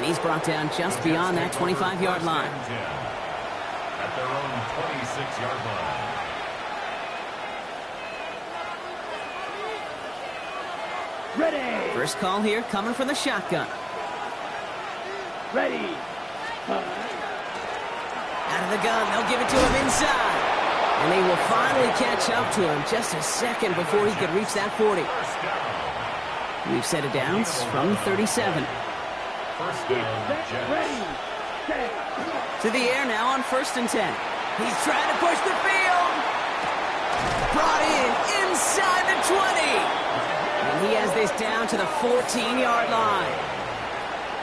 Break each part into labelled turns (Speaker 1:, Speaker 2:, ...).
Speaker 1: And he's brought down just beyond that 25-yard line.
Speaker 2: At their own 26-yard line.
Speaker 3: Ready.
Speaker 1: First call here coming from the shotgun.
Speaker 3: Ready.
Speaker 1: Out of the gun, they'll give it to him inside. And they will finally catch up to him just a second before he could reach that 40. We've set it downs from the 37.
Speaker 2: First down, Jets.
Speaker 3: Ready. Set.
Speaker 1: To the air now on 1st and 10. He's trying to push the field. Brought in inside the 20. And he has this down to the 14-yard line.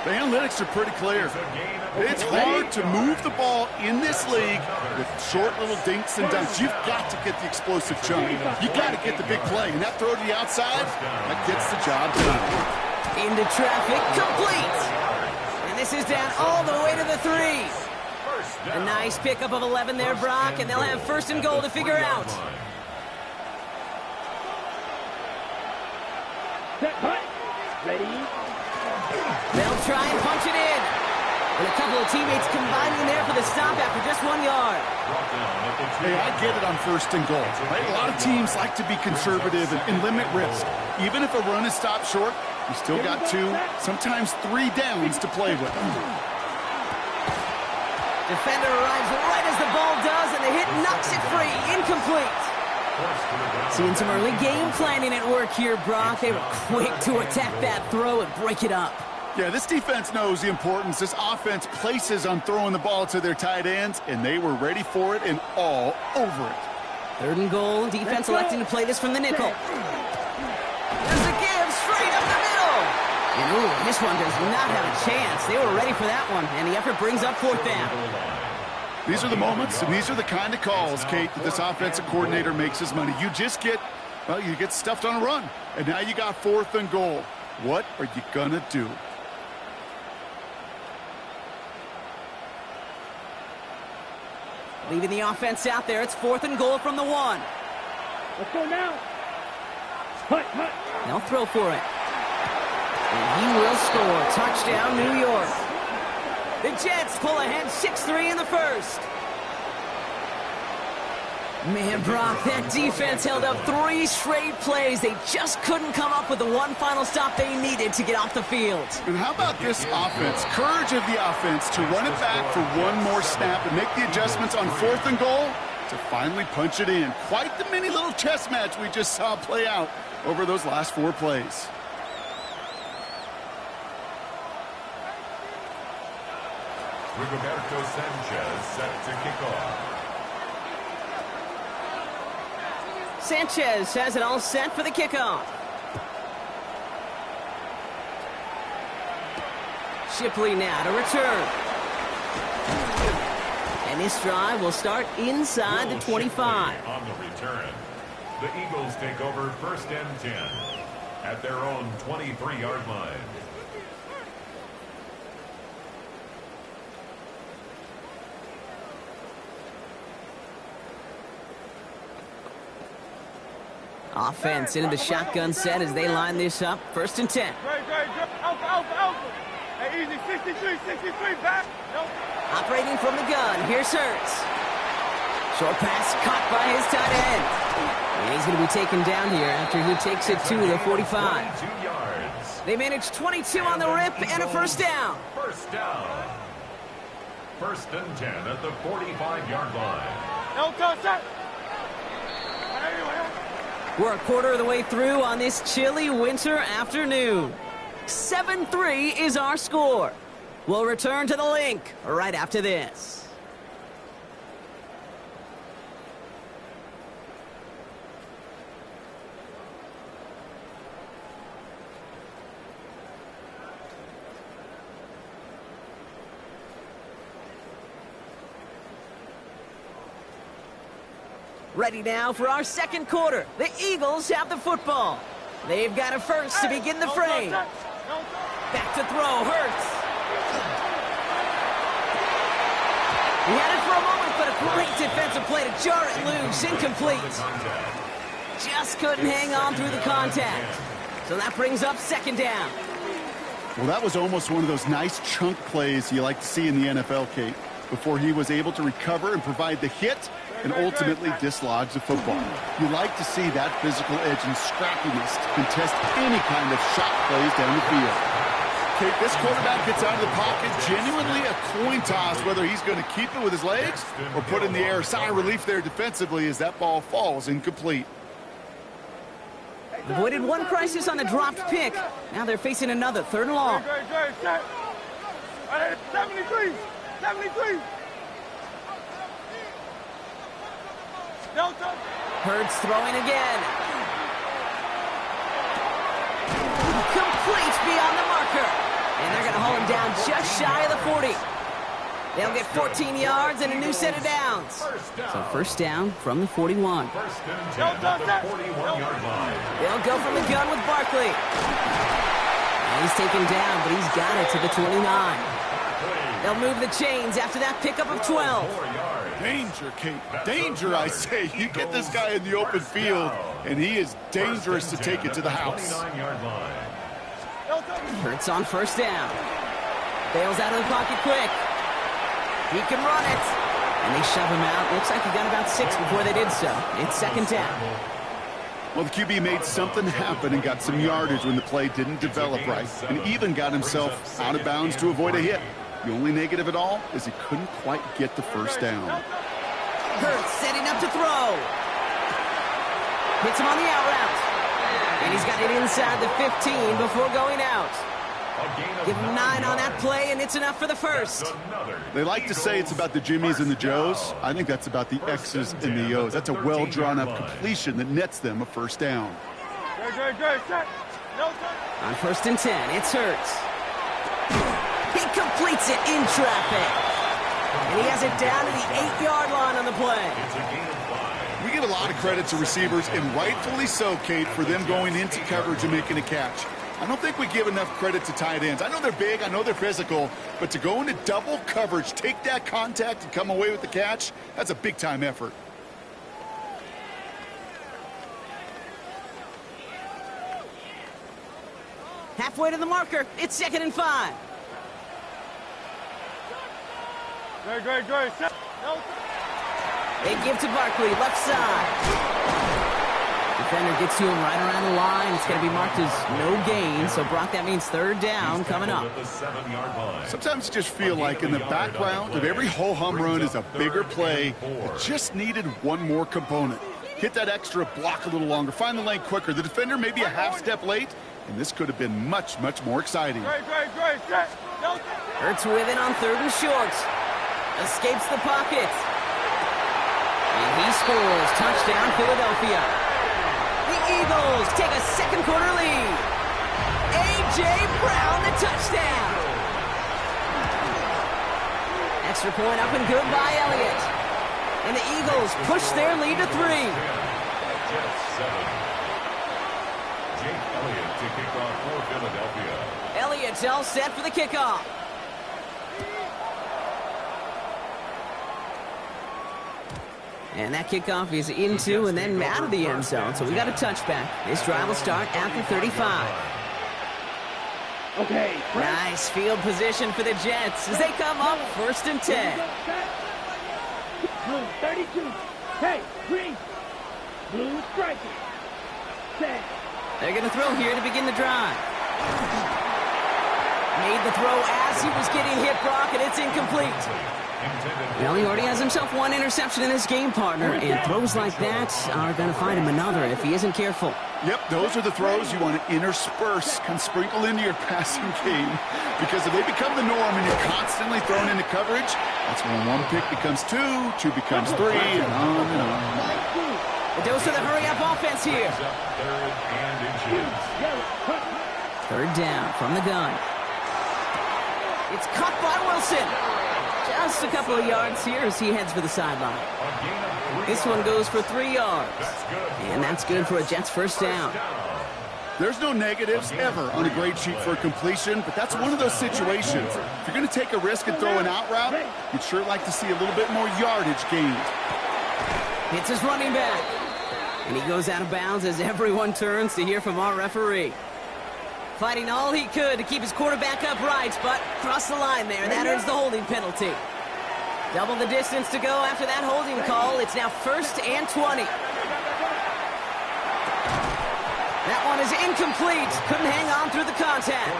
Speaker 4: The analytics are pretty clear. It's hard to move the ball in this league with short little dinks and dunks. You've got to get the explosive chunk. You've got to get the big play. And that throw to the outside, that gets the job done.
Speaker 1: Into traffic, complete. And this is down all the way to the 3. A nice pickup of 11 there, Brock, and they'll have 1st and goal to figure out.
Speaker 3: Set. Hut. Ready.
Speaker 1: They'll try and punch it in. And a couple of teammates combining there for the stop after just 1 yard.
Speaker 4: Hey, I get it on 1st and goal. Right? A lot of teams like to be conservative and limit risk. Even if a run is stopped short, you still got 2, sometimes 3 downs to play with.
Speaker 1: Defender arrives right as the ball does, and the hit knocks it free. Incomplete. Seeing some early game planning at work here, Brock. They were quick to attack that throw and break it up.
Speaker 4: Yeah, this defense knows the importance this offense places on throwing the ball to their tight ends, and they were ready for it and all over it.
Speaker 1: 3rd and goal. Defense electing to play this from the nickel. There's a give straight up the middle. And ooh, this one does not have a chance. They were ready for that one, and the effort brings up 4th down.
Speaker 4: These are the moments, and these are the kind of calls, Kate, that this offensive coordinator makes his money. You just get, well, you get stuffed on a run, and now you got 4th and goal. What are you gonna do?
Speaker 1: Leaving the offense out there. It's 4th and goal from the 1.
Speaker 3: Let's go now. Hut.
Speaker 1: They'll throw for it. And he will score. Touchdown, New York. The Jets pull ahead 6-3 in the 1st. Man, Brock, that defense held up 3 straight plays. They just couldn't come up with the one final stop they needed to get off the field.
Speaker 4: And how about this offense? Courage of the offense to run it back for one more snap and make the adjustments on 4th and goal to finally punch it in. Quite the mini little chess match we just saw play out over those last 4 plays.
Speaker 2: Rigoberto Sanchez set to kick off.
Speaker 1: Sanchez has it all set for the kickoff. Shipley now to return. And this drive will start inside the 25.
Speaker 2: On the return, the Eagles take over 1st and 10 at their own 23-yard line.
Speaker 1: Offense into the shotgun set as they line this up. 1st and 10.
Speaker 3: Alpha. Hey, easy. 63, back. Nope.
Speaker 1: Operating from the gun. Here's Hurts. Short pass caught by his tight end. And he's going to be taken down here after he takes it to the 45.
Speaker 2: 22 yards.
Speaker 1: They manage 22 on the rip and a 1st down.
Speaker 2: 1st down. 1st and 10 at the 45-yard line.
Speaker 3: No touch.
Speaker 1: We're a quarter of the way through on this chilly winter afternoon. 7-3 is our score. We'll return to the link right after this. Ready now for our 2nd quarter. The Eagles have the football. They've got a 1st to begin the frame. Back to throw, Hurts. He had it for a moment, but a great defensive play to jar it loose. Incomplete. Just couldn't hang on through the contact. So that brings up 2nd down.
Speaker 4: Well, that was almost one of those nice chunk plays you like to see in the NFL, Kate, before he was able to recover and provide the hit and ultimately dislodge the football. You like to see that physical edge and scrappiness to contest any kind of shot plays down the field. Kate, this quarterback gets out of the pocket, genuinely a coin toss whether he's going to keep it with his legs or put in the air. Sigh of relief there defensively as that ball falls incomplete.
Speaker 1: Avoided one crisis on the dropped pick. Now they're facing another, 3rd and long.
Speaker 3: 73. 73.
Speaker 1: Hurts throwing again. Complete beyond the marker. And they're going to haul him down just shy of the 40. They'll get 14 yards and a new set of downs. So first down from the 41.
Speaker 2: First and 10 at the 41-yard line.
Speaker 1: They'll go from the gun with Barkley. And he's taken down, but he's got it to the 29. They'll move the chains after that pickup of 12.
Speaker 4: Danger, Kate. Danger, I say. You get this guy in the open field, and he is dangerous to take it to the house.
Speaker 1: Hurts on first down. Bails out of the pocket quick. He can run it. And they shove him out. Looks like he got about 6 before they did so. It's 2nd down.
Speaker 4: Well, the QB made something happen and got some yardage when the play didn't develop right, and even got himself out of bounds to avoid a hit. The only negative at all is he couldn't quite get the first down.
Speaker 1: Hurts setting up to throw. Hits him on the out route. And he's got it inside the 15 before going out. Give him 9 on that play, and it's enough for the first.
Speaker 4: They like to say it's about the Jimmies and the Joes. I think that's about the X's and the O's. That's a well-drawn-up completion that nets them a first down.
Speaker 1: On first and 10, it's Hurts. He completes it in traffic. And he has it down to the 8-yard line on the play.
Speaker 4: We give a lot of credit to receivers, and rightfully so, Kate, for them going into coverage and making a catch. I don't think we give enough credit to tight ends. I know they're big, I know they're physical, but to go into double coverage, take that contact, and come away with the catch, that's a big-time effort.
Speaker 1: Halfway to the marker, it's 2nd and 5.
Speaker 3: Great.
Speaker 1: They give to Barkley, left side. Defender gets to him right around the line. It's going to be marked as no gain. So, Brock, that means 3rd down coming up.
Speaker 4: Sometimes you just feel like in the background of every ho-hum run is a bigger play that just needed one more component. Hit that extra block a little longer. Find the lane quicker. The defender may be a half step late, and this could have been much, much more exciting.
Speaker 1: Hurts with it on 3rd and short. Escapes the pocket. And he scores. Touchdown, Philadelphia. The Eagles take a 2nd quarter lead. A.J. Brown, the touchdown. Extra point up and good by Elliott. And the Eagles push their lead to 3.
Speaker 2: Jake Elliott to kick off for Philadelphia.
Speaker 1: Elliott's all set for the kickoff. And that kickoff is into and then out of the end zone. So we got a touchback. This drive will start at the 35.
Speaker 3: Okay.
Speaker 1: Nice field position for the Jets as they come up 1st and 10.
Speaker 3: Blue 32. Hey, green. Blue striking. 10.
Speaker 1: They're going to throw here to begin the drive. Made the throw as he was getting hit, Brock, and it's incomplete. Well, he already has himself 1 interception in this game, partner, and throws like that are going to find him another if he isn't careful.
Speaker 4: Yep, those are the throws you want to intersperse and sprinkle into your passing game, because if they become the norm and you're constantly thrown into coverage, that's when 1 pick becomes 2, 2 becomes 3, and on and on.
Speaker 1: The dose of the hurry-up offense here. 3rd down from the gun. It's caught by Wilson. Just a couple of yards here as he heads for the sideline. This one goes for 3 yards. And that's good for a Jets first down.
Speaker 4: There's no negatives ever on a grade sheet for a completion, but that's one of those situations. If you're going to take a risk and throw an out route, you'd sure like to see a little bit more yardage gained.
Speaker 1: It's his running back. And he goes out of bounds as everyone turns to hear from our referee. Fighting all he could to keep his quarterback upright, but crossed the line there. That earns the holding penalty. Double the distance to go after that holding call. It's now 1st and 20. That one is incomplete. Couldn't hang on through the contact.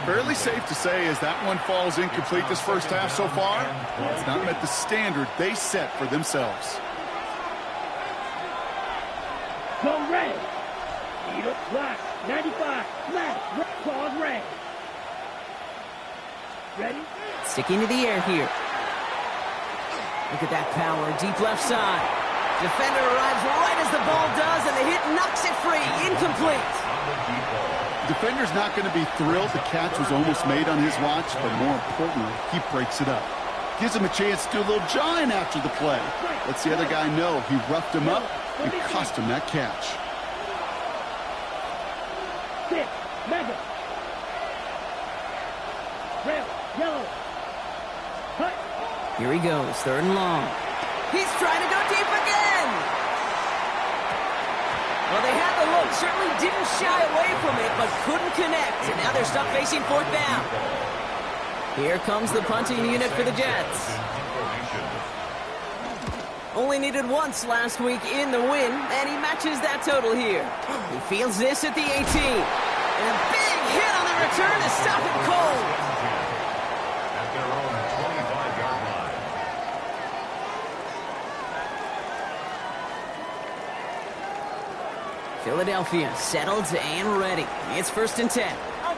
Speaker 4: Fairly safe to say as that one falls incomplete this first half so far, it's not met the standard they set for themselves.
Speaker 3: Go red. Eat up, block. 95. Flash. Claws red. Ready?
Speaker 1: Sticking to the air here. Look at that power. Deep left side. Defender arrives right as the ball does, and the hit knocks it free. Incomplete.
Speaker 4: Defender's not going to be thrilled the catch was almost made on his watch, but more importantly, he breaks it up. Gives him a chance to do a little jawing after the play. Lets the other guy know he roughed him up and cost him that catch.
Speaker 3: 6. Mega. Red. Yellow. Cut.
Speaker 1: Here he goes, 3rd and long. He's trying to go deep again. Well, they had the look, certainly didn't shy away from it, but couldn't connect. And now they're stuck facing 4th down. Here comes the punting unit for the Jets. Only needed once last week in the win, and he matches that total here. He feels this at the 18. And a big hit on the return to stop it cold.
Speaker 2: At their own 25-yard line.
Speaker 1: Philadelphia settled and ready. It's 1st and 10.
Speaker 3: Out.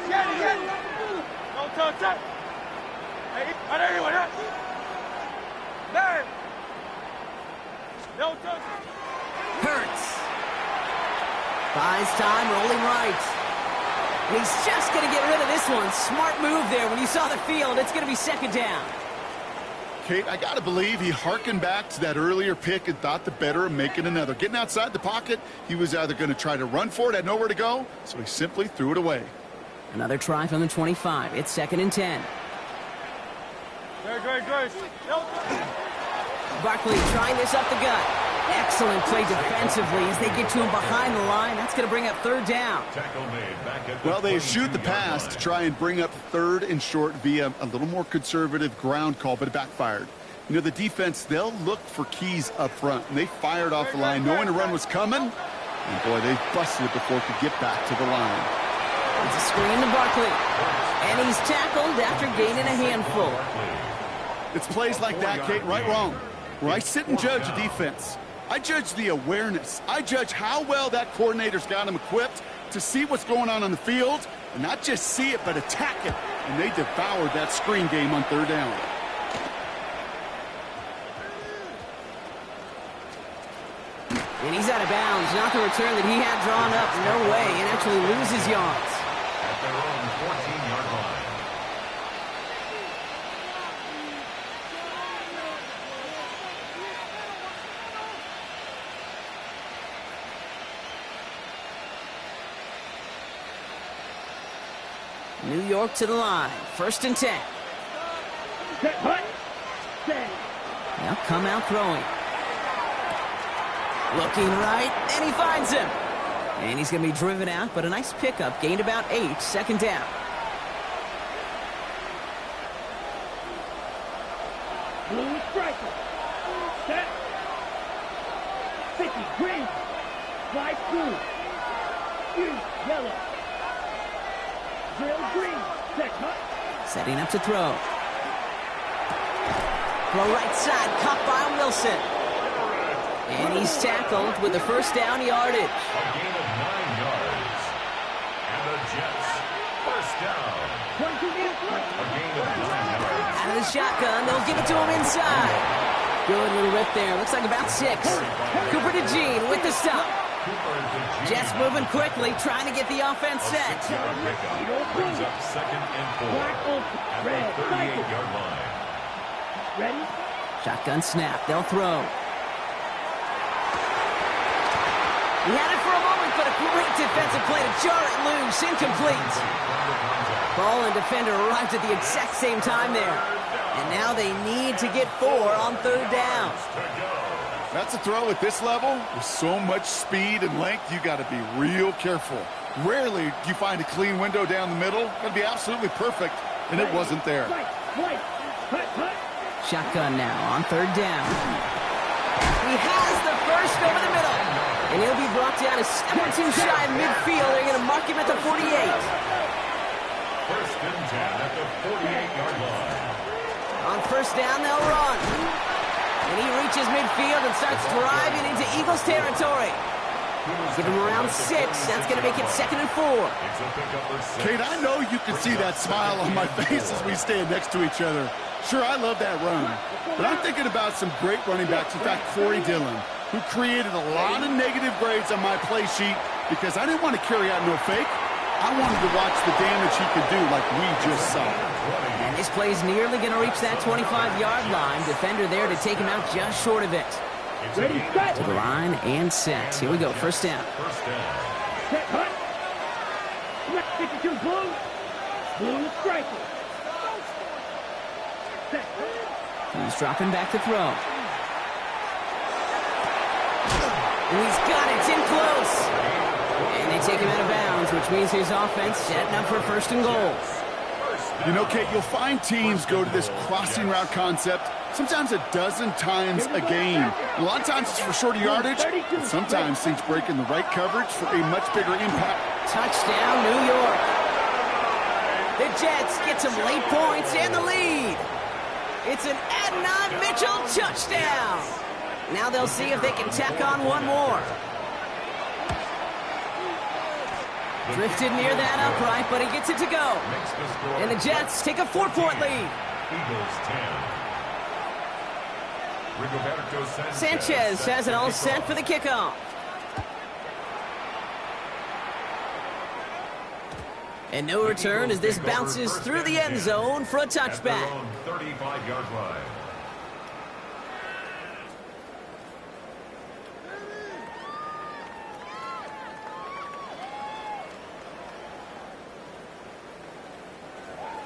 Speaker 3: Get it. Don't touch that. Hey, anyone else? There. Don't touch it.
Speaker 1: Hurts. Buys time, rolling right. And he's just going to get rid of this one. Smart move there. When you saw the field, it's going to be 2nd down.
Speaker 4: Kate, I got to believe he hearkened back to that earlier pick and thought the better of making another. Getting outside the pocket, he was either going to try to run for it, had nowhere to go, so he simply threw it away.
Speaker 1: Another try from the 25. It's 2nd and 10.
Speaker 3: Great.
Speaker 1: Barkley trying this up the gut. Excellent play defensively as they get to him behind the line. That's going to bring up 3rd down.
Speaker 2: Tackle made back at
Speaker 4: Well, they
Speaker 2: 22
Speaker 4: eschewed the pass to try and bring up 3rd and short via a little more conservative ground call, but it backfired. You know, the defense, they'll look for keys up front, and they fired off the line knowing the run was coming. And, boy, they busted it before it could get back to the line.
Speaker 1: It's a screen to Barkley. And he's tackled after gaining a handful.
Speaker 4: It's plays like that, Kate, right, wrong, where I sit and judge a defense. I judge the awareness. I judge how well that coordinator's got him equipped to see what's going on the field, and not just see it, but attack it. And they devoured that screen game on 3rd down.
Speaker 1: And he's out of bounds. Not the return that he had drawn up. No way. And actually loses yards.
Speaker 2: at their own 14-yard line.
Speaker 1: New York to the line. 1st and 10. Now come out throwing. Looking right, and he finds him. And he's going to be driven out, but a nice pickup. Gained about 8, 2nd down.
Speaker 3: Blue striker. Set. 50 green. Light blue. Green. Yellow. Drill green. Set. Cut.
Speaker 1: Setting up to throw. Throw right side, caught by Wilson. And he's tackled with the 1st down yardage.
Speaker 2: A gain of 9 yards. And the Jets, 1st down. A gain of 9 yards.
Speaker 1: Out of the shotgun, they'll give it to him inside. Good little rip there. Looks like about 6. Cooper to Jean with the stop. Jets moving quickly, trying to get the offense set.
Speaker 2: Brings up 2nd and 4 at the 38-yard line.
Speaker 3: Ready?
Speaker 1: Shotgun snap. They'll throw. He had it for a moment, but a great defensive play to jar it loose. Incomplete. Ball and defender arrived at the exact same time there. And now they need to get 4 on 3rd down.
Speaker 4: That's a throw at this level. With so much speed and length, you got to be real careful. Rarely do you find a clean window down the middle. It'd be absolutely perfect, and it wasn't there.
Speaker 1: Shotgun now on third down. He has the first over the middle. And he'll be brought down a step or two shy of midfield. They're going to mark him at the 48.
Speaker 2: First and 10 at the 48-yard line.
Speaker 1: On first down, they'll run. And he reaches midfield and starts driving into Eagles territory. Give him around 6. That's going to make it 2nd and 4.
Speaker 4: Kate, I know you can see that smile on my face as we stand next to each other. Sure, I love that run. But I'm thinking about some great running backs. In fact, Corey Dillon, who created a lot of negative grades on my play sheet because I didn't want to carry out no fake. I wanted to watch the damage he could do like we just saw.
Speaker 1: And this play's nearly going to reach that 25-yard line. Defender there to take him out just short of it.
Speaker 3: Ready, set.
Speaker 1: To the line and set. Here we go, first down.
Speaker 3: Set, hut. 52 blue. Blue striker. Set.
Speaker 1: He's dropping back to throw. And he's got it. It's in close. And they take him out of bounds, which means his offense setting up for first and goal.
Speaker 4: You know, Kate, you'll find teams go to this crossing route concept sometimes a dozen times a game. A lot of times it's for shorter yardage, but sometimes things break in the right coverage for a much bigger impact.
Speaker 1: Touchdown, New York. The Jets get some late points and the lead. It's an Adnan Mitchell touchdown. Now they'll see if they can tack on one more. Drifted near that upright, but he gets it to go. And the Jets take a 4-point lead.
Speaker 2: Eagles 10.
Speaker 1: Sanchez has it all set for the kickoff. And no return as this bounces through the end zone for a touchback.
Speaker 2: 35-yard line.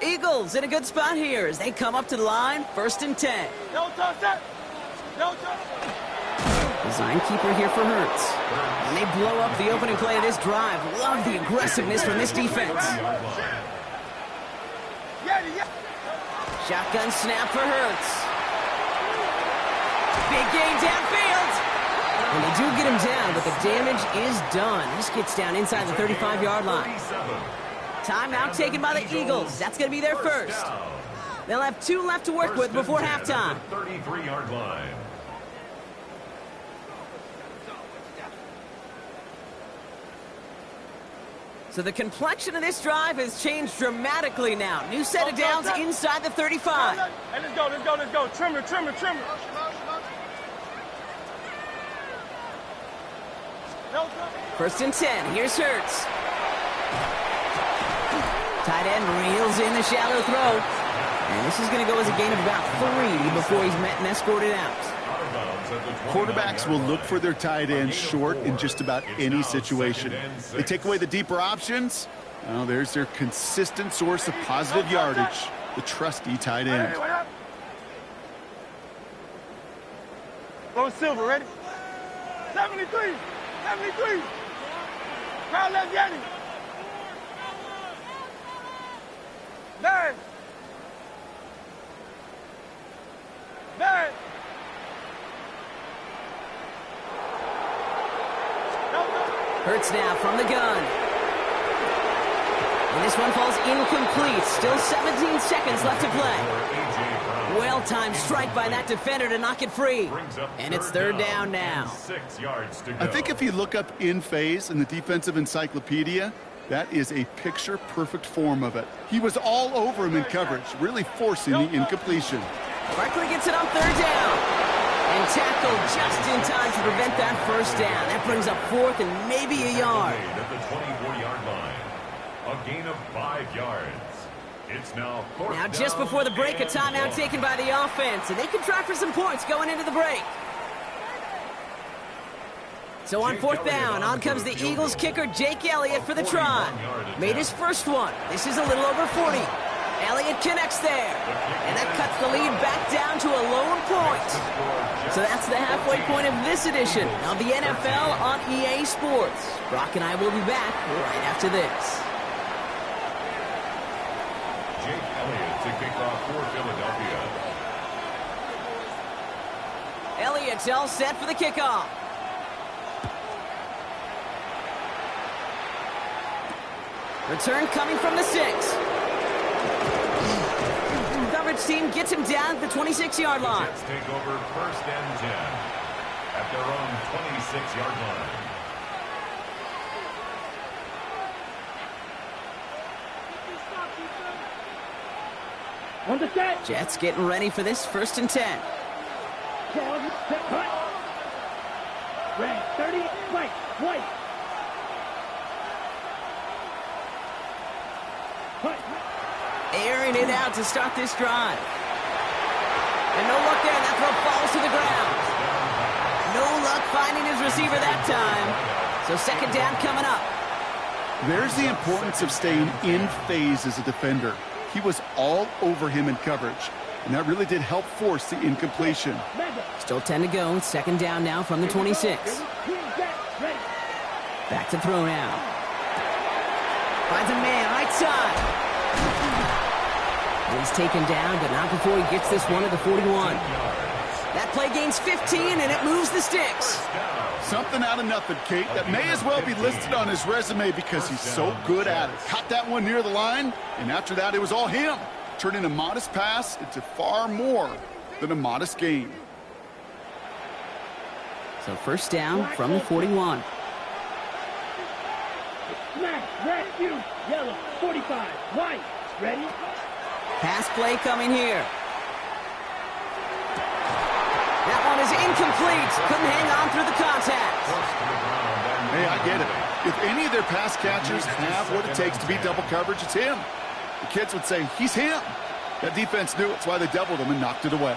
Speaker 1: Eagles in a good spot here as they come up to the line, 1st and 10.
Speaker 3: No touch that. No touch.
Speaker 1: Design keeper here for Hurts. And they blow up the opening play of this drive. Love the aggressiveness from this defense. Shotgun snap for Hurts. Big gain downfield. And they do get him down, but the damage is done. This gets down inside the 35-yard line. Timeout taken by the Eagles. That's going to be their first. They'll have 2 left to work with before halftime.
Speaker 2: 33-yard line.
Speaker 1: So the complexion of this drive has changed dramatically now. New set of downs inside the 35.
Speaker 3: Hey, let's go, let's go, let's go. Trimmer, trimmer, trimmer.
Speaker 1: First and 10. Here's Hurts. Tight end reels in the shallow throw. And this is going to go as a gain of about 3 before he's met and escorted out.
Speaker 4: Quarterbacks will look for their tight end short in just about any situation. They take away the deeper options. Well, there's their consistent source of positive yardage, the trusty tight end.
Speaker 3: Low Silver, ready? 73, 73. Crowd, let's get it. Barry. Barry.
Speaker 1: Hurts now from the gun. And this one falls incomplete. Still 17 seconds left to play. Well-timed strike by that defender to knock it free. And it's 3rd down now.
Speaker 2: 6 yards to go.
Speaker 4: I think if you look up in phase in the defensive encyclopedia, that is a picture-perfect form of it. He was all over him in coverage, really forcing the incompletion.
Speaker 1: Barkley gets it on 3rd down. And tackled just in time to prevent that first down. That brings up 4th and maybe a yard.
Speaker 2: At the 24-yard line. A gain of 5 yards. It's now 4th
Speaker 1: Now just before the break, a timeout taken by the offense. And they can try for some points going into the break. So on 4th down, on comes the Eagles kicker, Jake Elliott, for the try. Made his first one. This is a little over 40. Elliott connects there. And that cuts the lead back down to a lone point. So that's the halfway point of this edition of the NFL on EA Sports. Brock and I will be back right after this.
Speaker 2: Jake Elliott to kick off for Philadelphia.
Speaker 1: Elliott's all set for the kickoff. Return coming from the 6. Coverage team gets him down at the 26-yard line.
Speaker 2: Jets take over 1st and 10 at their own 26-yard line.
Speaker 3: On the set.
Speaker 1: Jets getting ready for this 1st and 10.
Speaker 3: Charles, set, cut. Red, 30, right, white. Cut.
Speaker 1: Airing it out to start this drive. And no luck there. That throw falls to the ground. No luck finding his receiver that time. So 2nd down coming up.
Speaker 4: There's the importance of staying in phase as a defender. He was all over him in coverage, and that really did help force the incompletion.
Speaker 1: Still 10 to go. 2nd down now from the 26. Back to throw now. Finds a man right side. He's taken down, but not before he gets this one at the 41. That play gains 15, and it moves the sticks.
Speaker 4: Something out of nothing, Kate, that may as well be listed on his resume because he's so good at it. Caught that one near the line, and after that, it was all him, turning a modest pass into far more than a modest gain.
Speaker 1: So 1st down from the 41.
Speaker 3: Smash, red, you, yellow, 45, white, ready?
Speaker 1: Pass play coming here. That one is incomplete. Couldn't hang on through the contact.
Speaker 4: Hey, I get it. If any of their pass catchers have what it takes to beat double coverage, it's him. The kids would say, he's him. That defense knew it. That's why they doubled him and knocked it away.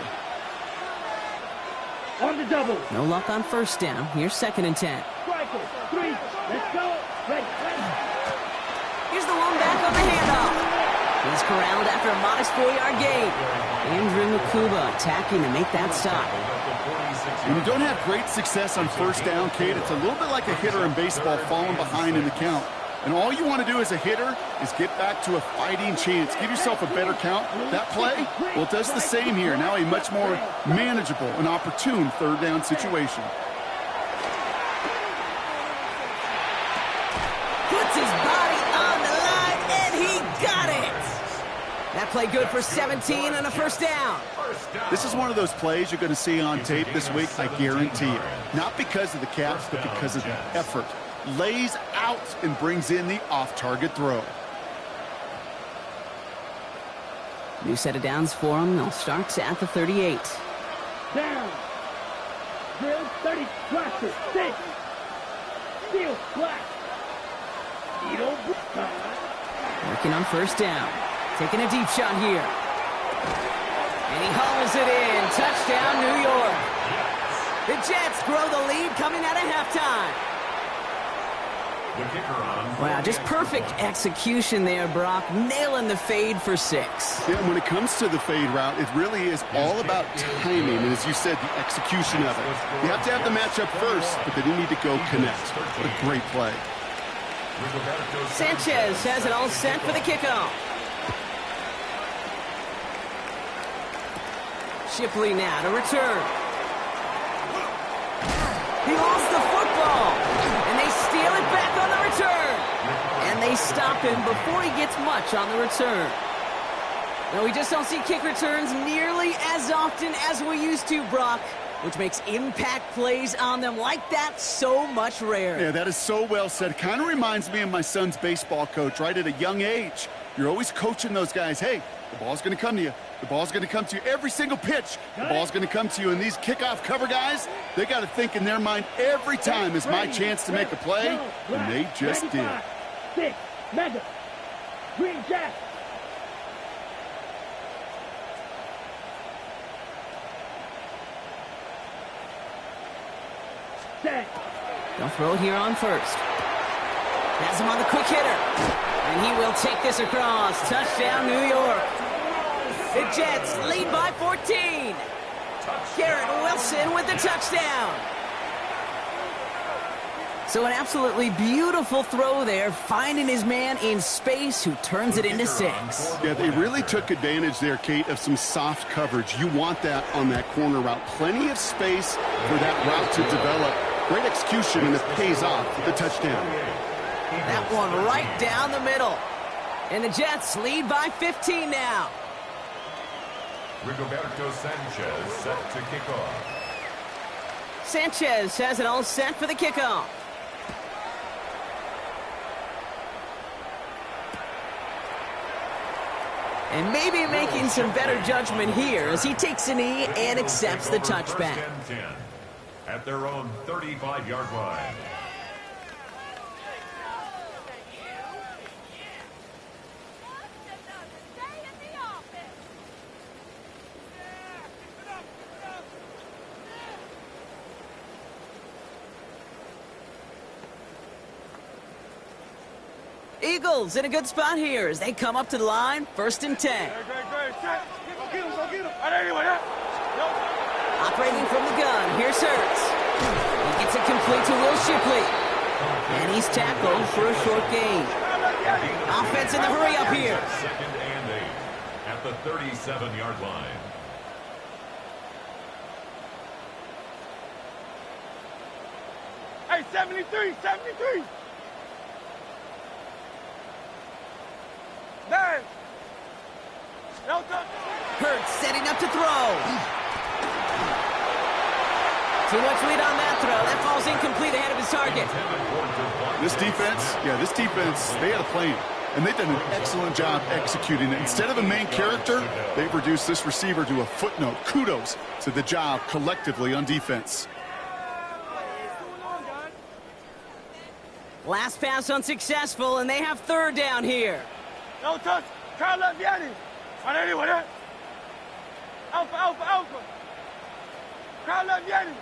Speaker 3: On the double.
Speaker 1: No luck on 1st down. Here's 2nd and 10.
Speaker 3: Striker, 3, let's go. Ready, ready.
Speaker 1: Here's the one back on the handoff. He's corralled after a modest 4-yard gain. Andrew Nakuba attacking to make that stop.
Speaker 4: When you don't have great success on 1st down, Kate, it's a little bit like a hitter in baseball falling behind in the count. And all you want to do as a hitter is get back to a fighting chance. Give yourself a better count. That play, well, it does the same here. Now a much more manageable and opportune 3rd down situation.
Speaker 1: Puts his body on the line, and he got it. That play good for 17 and a 1st down.
Speaker 4: This is one of those plays you're going to see on tape this week, I guarantee it. Not because of the catch, but because of the effort. Lays out and brings in the off-target throw.
Speaker 1: New set of downs for him. They'll start at the 38.
Speaker 3: Down. Drill, 30, blaster, 6. Steel, black. Needle,
Speaker 1: Working on 1st down. Taking a deep shot here. And he hauls it in. Touchdown, New York. The Jets grow the lead coming out of halftime. Wow, just perfect execution there, Brock. Nailing the fade for 6.
Speaker 4: Yeah, when it comes to the fade route, it really is all about timing. And as you said, the execution of it. You have to have the matchup first, but then you need to go connect. What a great play.
Speaker 1: Sanchez has it all set for the kickoff. Shipley now to return. He lost the football, and they steal it back on the return. And they stop him before he gets much on the return. No, we just don't see kick returns nearly as often as we used to, Brock, which makes impact plays on them like that so much rarer.
Speaker 4: Yeah, that is so well said. Kind of reminds me of my son's baseball coach, right? At a young age, you're always coaching those guys. Hey, the ball's going to come to you. The ball's going to come to you every single pitch. The ball's going to come to you. And these kickoff cover guys, they got to think in their mind every time is my chance to make a play, and they just did.
Speaker 3: 6, mega, green jack. Set.
Speaker 1: They'll throw it here on 1st. Has him on the quick hitter. And he will take this across. Touchdown, New York. The Jets lead by 14. Garrett Wilson with the touchdown. So an absolutely beautiful throw there, finding his man in space who turns it into 6.
Speaker 4: Yeah, they really took advantage there, Kate, of some soft coverage. You want that on that corner route. Plenty of space for that route to develop. Great execution, and it pays off with the touchdown.
Speaker 1: That one right down the middle. And the Jets lead by 15 now.
Speaker 2: Rigoberto Sanchez set to kick off.
Speaker 1: Sanchez has it all set for the kickoff. And maybe making some better judgment here as he takes a knee and accepts the touchback.
Speaker 2: First and 10 at their own 35-yard line.
Speaker 1: Eagles in a good spot here as they come up to the line, 1st and 10. Operating from the gun, here's Hurts. He gets it complete to Will Shipley. And he's tackled for a short gain. Offense in the hurry up here.
Speaker 2: 2nd and 8 at the 37-yard line.
Speaker 3: Hey, 73, 73. Nine. No touch.
Speaker 1: Hurts setting up to throw. Too much lead on that throw. That falls incomplete ahead of his target.
Speaker 4: This defense, they had a plan, and they've done an excellent job executing it. Instead of a main character, they've reduced this receiver to a footnote. Kudos to the job collectively on defense.
Speaker 1: Last pass unsuccessful, and they have 3rd down here.
Speaker 3: No touch. Carla Vianney. Alpha, alpha, alpha. Carla Vianney.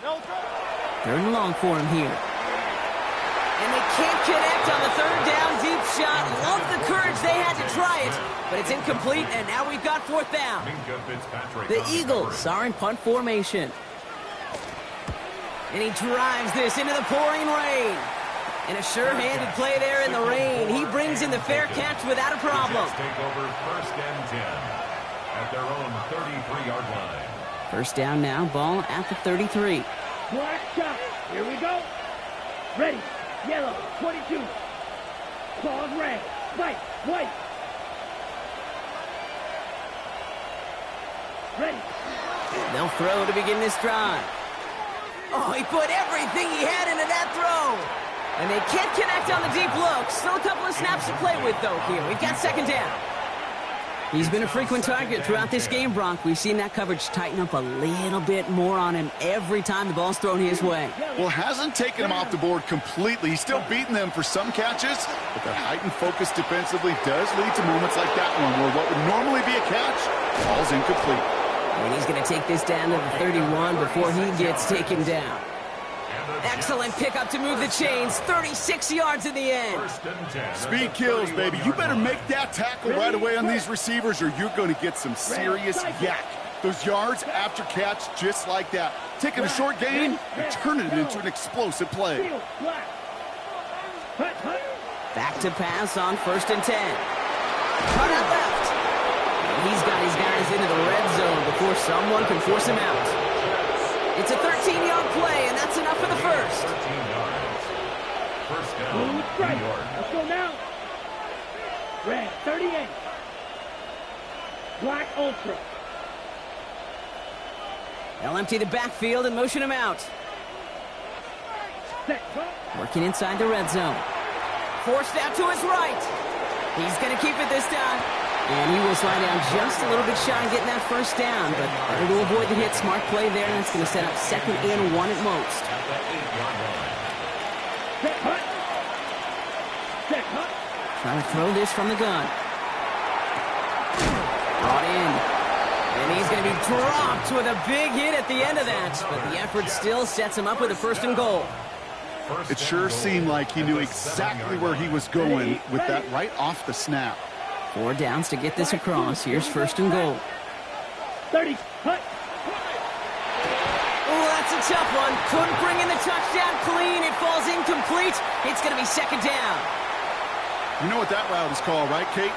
Speaker 3: No touch.
Speaker 1: 3rd and long for him here. And they can't connect on the 3rd down deep shot. Love the courage they had to try it, but it's incomplete, and now we've got 4th down. The Eagles are in punt formation. And he drives this into the pouring rain. And a sure-handed play there in the rain. He brings in the fair catch without a problem.
Speaker 2: Take over 1st and 10 at their own 33-yard line.
Speaker 1: 1st down now, ball at the 33.
Speaker 3: Black shot. Here we go. Ready. Yellow. 22. Claws red. White. White. Ready.
Speaker 1: They'll throw to begin this drive. Oh, he put everything he had into that throw. And they can't connect on the deep look. Still a couple of snaps to play with, though, here. We've got 2nd down. He's been a frequent target throughout this game, Bronk. We've seen that coverage tighten up a little bit more on him every time the ball's thrown his way.
Speaker 4: Well, hasn't taken him off the board completely. He's still beating them for some catches, but that heightened focus defensively does lead to moments like that one where what would normally be a catch falls incomplete.
Speaker 1: And he's going to take this down to the 31 before he gets taken down. Excellent pickup to move the chains. 36 yards in the end.
Speaker 4: Speed kills, baby. You better make that tackle right away on these receivers or you're going to get some serious yak. Those yards after catch just like that. Taking a short gain and turning it into an explosive play.
Speaker 1: Back to pass on 1st and 10. Cut out left. And he's got his guys into the red zone before someone can force him out. It's a 13-yard play, and that's enough for the 1st.
Speaker 2: 13 yards. 1st down, New York.
Speaker 3: Let's go now. Red, 38. Black Ultra.
Speaker 1: They'll empty the backfield and motion him out. Working inside the red zone. Forced out to his right. He's going to keep it this time. And he will slide down just a little bit shy of getting that 1st down, but better to avoid the hit. Smart play there, and that's going to set up 2nd and 1 at most.
Speaker 2: At the 8-yard line.
Speaker 3: Set hut. Set hut.
Speaker 1: Trying to throw this from the gun. Brought in. And he's going to be dropped with a big hit at the end of that, but the effort still sets him up with a 1st and goal.
Speaker 4: It sure seemed like he knew exactly where he was going with that right off the snap.
Speaker 1: 4 downs to get this across. Here's 1st and goal.
Speaker 3: 30. Cut.
Speaker 1: Oh, that's a tough one. Couldn't bring in the touchdown clean. It falls incomplete. It's going to be 2nd down.
Speaker 4: You know what that route is called, right, Kate?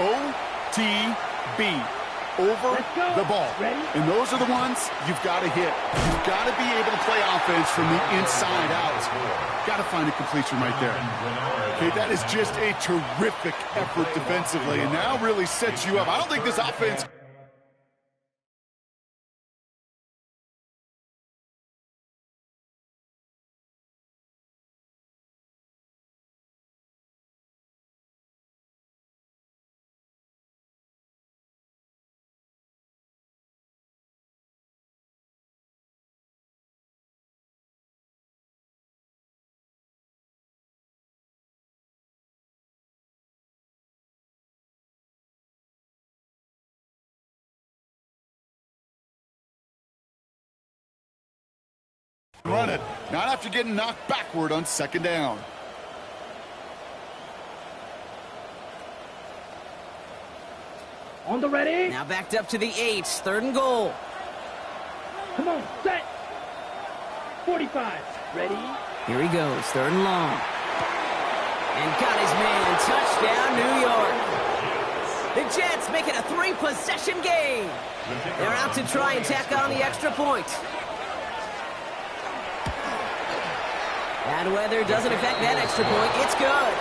Speaker 4: OTB. Over the ball. And those are the ones you've got to hit. You've got to be able to play offense from the inside out. Got to find a completion right there. Okay, that is just a terrific effort defensively, and now really sets you up. I don't think this offense... Run it, not after getting knocked backward on 2nd down.
Speaker 3: On the ready.
Speaker 1: Now backed up to the 8. 3rd and goal.
Speaker 3: Come on, set. 45. Ready.
Speaker 1: Here he goes. 3rd and long. And got his man. Touchdown, New York. The Jets make it a 3-possession game. They're out to try and tack on the extra point. Bad weather doesn't affect that extra point. It's good.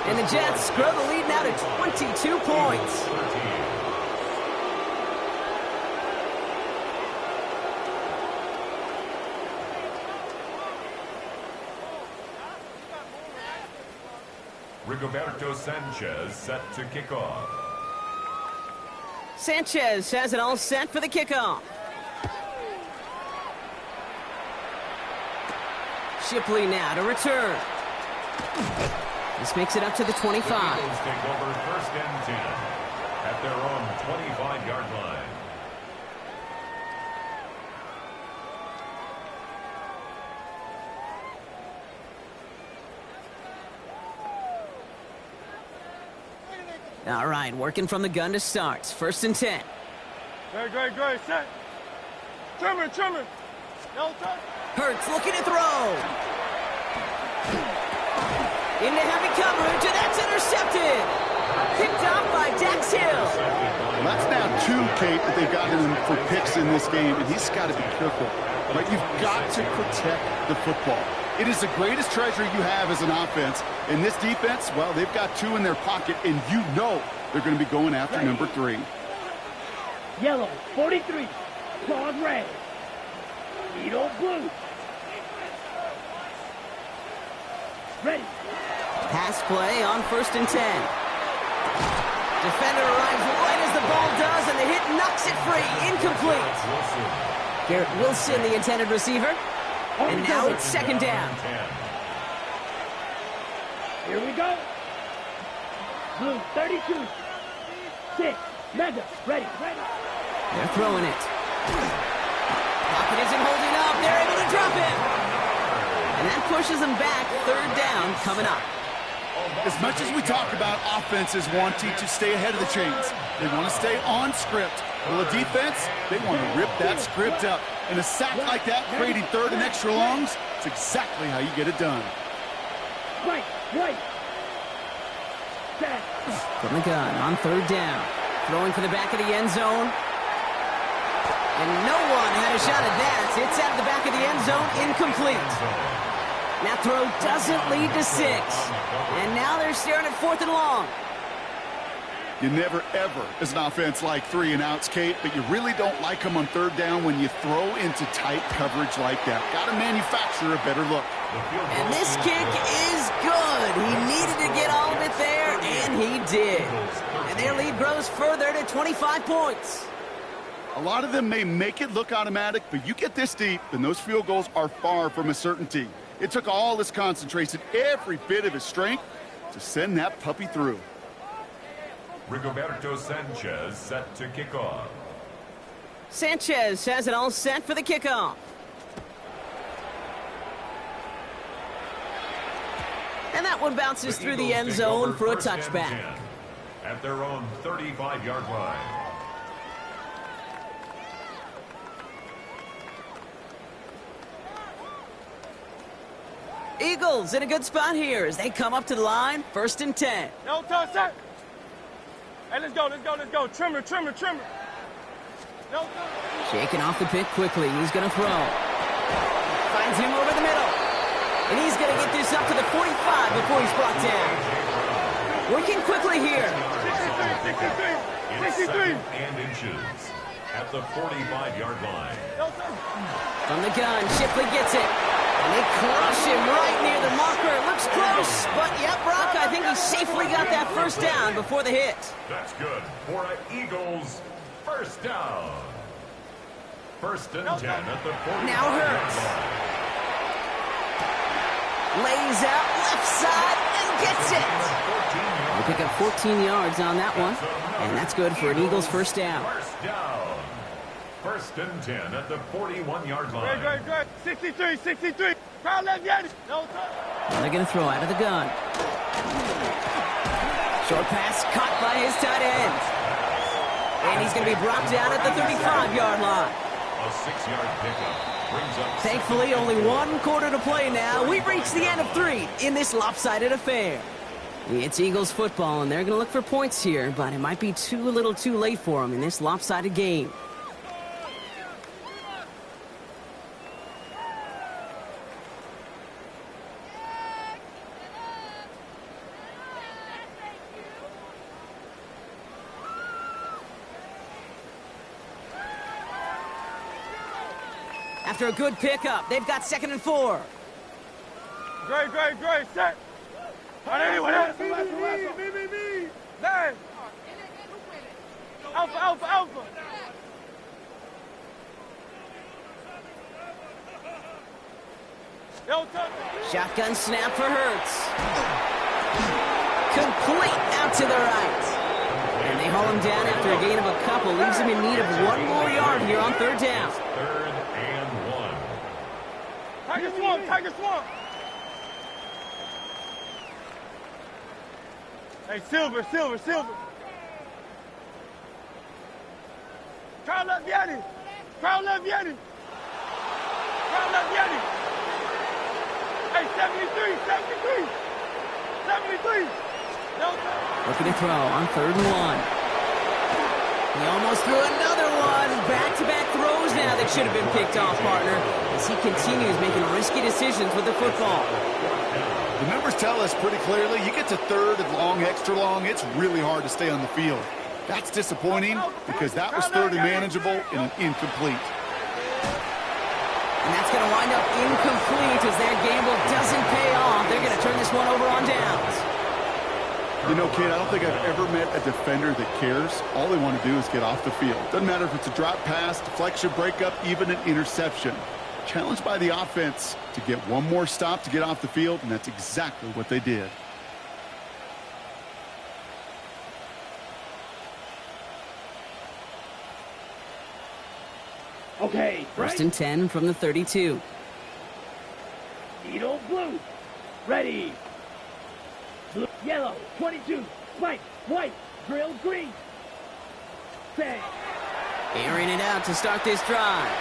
Speaker 1: And the Jets grow the lead now to 22 points.
Speaker 2: Rigoberto Sanchez set to kick off.
Speaker 1: Sanchez has it all set for the kickoff. Shipley now to return. This makes it up to the 25.
Speaker 2: The Eagles take over 1st and 10 at their own 25-yard line.
Speaker 1: All right, working from the gun to start. 1st and 10.
Speaker 5: Great, set. Trimmer. No touch.
Speaker 1: Hurts looking to throw. Into heavy coverage, and that's intercepted. Picked off by Dax Hill.
Speaker 4: Well, that's now 2, Kate, that they've got him for picks in this game, and he's got to be careful. Right? You've got to protect the football. It is the greatest treasure you have as an offense. In this defense, well, they've got 2 in their pocket, and you know they're going to be going after number 3.
Speaker 3: Yellow, 43. Claws red. Needle blue. Ready.
Speaker 1: Pass play on 1st and 10. Defender arrives right as the ball does, and the hit knocks it free. Incomplete. Garrett Wilson, the intended receiver. And now it's 2nd down.
Speaker 3: Here we go. Blue, 32. 6. Mega. Ready.
Speaker 1: They're throwing it. Pocket isn't holding up. They're able to drop it. And that pushes them back. 3rd down coming up.
Speaker 4: As much as we talk about offenses wanting to stay ahead of the chains, they want to stay on script. Well, the defense, they want to rip that script up. And a sack like that, creating 3rd and extra longs, it's exactly how you get it done.
Speaker 3: Right. Set.
Speaker 1: From the gun on 3rd down. Throwing for the back of the end zone. And no one had a shot at that. It's out of the back of the end zone, incomplete. That throw doesn't lead to 6. And now they're staring at 4th and long.
Speaker 4: You never, ever, as an offense, like 3 and outs, Kate, but you really don't like them on 3rd down when you throw into tight coverage like that. Got to manufacture a better look.
Speaker 1: And this kick is good. He needed to get all of it there, and he did. And their lead grows further to 25 points.
Speaker 4: A lot of them may make it look automatic, but you get this deep, and those field goals are far from a certainty. It took all his concentration, every bit of his strength, to send that puppy through.
Speaker 2: Rigoberto Sanchez set to kick off.
Speaker 1: Sanchez has it all set for the kickoff. And that one bounces through the end zone for a touchback.
Speaker 2: At their own 35-yard line.
Speaker 1: Eagles in a good spot here as they come up to the line, 1st and 10.
Speaker 5: No touch, set. Hey, let's go, let's go, let's go. Trimmer, trimmer, trimmer. No touch.
Speaker 1: Shaking off the pick quickly. He's going to throw. Finds him over the middle. And he's going to get this up to the 45 before he's brought down. Working quickly here.
Speaker 5: 63. 63.
Speaker 2: And inches at the 45-yard line.
Speaker 5: No touch.
Speaker 1: From the gun, Shipley gets it. And they crush him right near the marker. It looks close, but yep, Brock, I think he safely got that first down before the hit.
Speaker 2: That's good for an Eagles first down. 1st and 10 at the 45-yard
Speaker 1: Now Hurts.
Speaker 2: line.
Speaker 1: Lays out left side and gets it. They pick up 14 yards on that one, and that's good for an Eagles first down.
Speaker 2: First down. 1st and 10 at the 41-yard line.
Speaker 5: Great, great, great. 63, 63. Crowd left, Yanni. No touch.
Speaker 1: They're going to throw out of the gun. Short pass caught by his tight end. And he's going to be brought down at the 35-yard line.
Speaker 2: A 6-yard pickup brings up.
Speaker 1: Thankfully, only 1 quarter to play now. We've reached the end of 3 in this lopsided affair. It's Eagles football, and they're going to look for points here, but it might be a little too late for them in this lopsided game. After a good pickup, they've got 2nd and 4.
Speaker 5: Great, great, great. Set. On anyone else. Me. Man. Alpha, alpha, alpha. No touch.
Speaker 1: Shotgun snap for Hurts. Complete out to the right. And they haul him down after a gain of a couple. Leaves him in need of 1 more yard here on 3rd down.
Speaker 2: 3rd and 1.
Speaker 5: Tiger Swamp, Tiger Swamp. Hey, Silver, Silver, Silver. Crowd left Yanni. Crowd left Yanni. Crowd left Yanni. Hey, 73, 73. 73. No touch.
Speaker 1: Looking to throw on 3rd and 1. He almost threw another one. Back-to-back throws now that should have been picked off, partner, as he continues making risky decisions with the football.
Speaker 4: The numbers tell us pretty clearly, you get to 3rd and long, extra long, it's really hard to stay on the field. That's disappointing because that was 3rd and manageable and an incomplete.
Speaker 1: And that's going to wind up incomplete as their gamble doesn't pay off. They're going to turn this one over on downs.
Speaker 4: You know, kid, I don't think I've ever met a defender that cares. All they want to do is get off the field. Doesn't matter if it's a drop pass, deflection, breakup, even an interception. Challenged by the offense to get 1 more stop to get off the field, and that's exactly what they did.
Speaker 3: Okay,
Speaker 1: 1st and 10 from the 32.
Speaker 3: Needle blue. Ready. Blue, yellow, 22. Spike, white, drill, green. Set.
Speaker 1: Airing it out to start this drive.